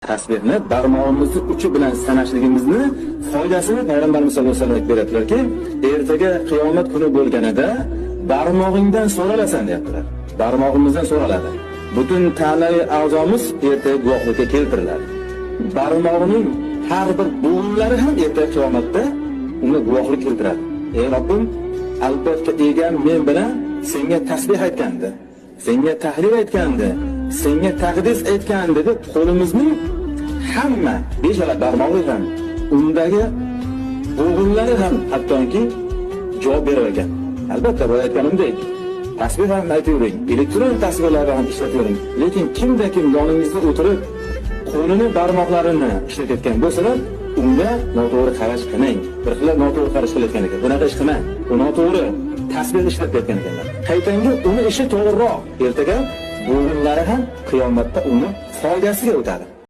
Tasbihni barmog'imizni uchi bilan sanashligimizni foydasini Payg'ambarimiz sollallohu alayhi vasallam beradilarki, ertaga qiyomat kuni bo'lganida barmog'ingdan so'ralasan deyaptilar. Barmog'imizdan so'raladi. Butun ta'naviy a'zomiz ertaga guvohlikka keltiriladi. Barmog'ining har bir bo'g'inlari ham ertaga qiyomatda unga guvohlik keltiradi. Ey Robbim, albatta egam men bilan senga tasbih aytgandi, senga tahlil aytgandi, senga taqdis aytgandi deb qo'limizning hamma beshala barmog'i ham, undagi bo'g'inlari ham hattoki javob berar ekan. Albatta bu aytganimdek, tasbih ham aytavering, elektron tasbihlarni ham ishlatavering. Lekin kimda-kim yoningizda o'tirib, qo'lini barmoqlarini ishlatayotgan bo'lsalar, unga noto'g'ri qarash qilmang. Bir xil noto'g'ri qarash qilayotgan ekan. Bunaqa ish qilmang. Bu noto'g'ri tasbih ishlatayotgan ekanlar. Qaytanga uni ishi to'g'riroq. Ertaga bo'g'inlari ham qiyomatda uni foydasiga o'tadi.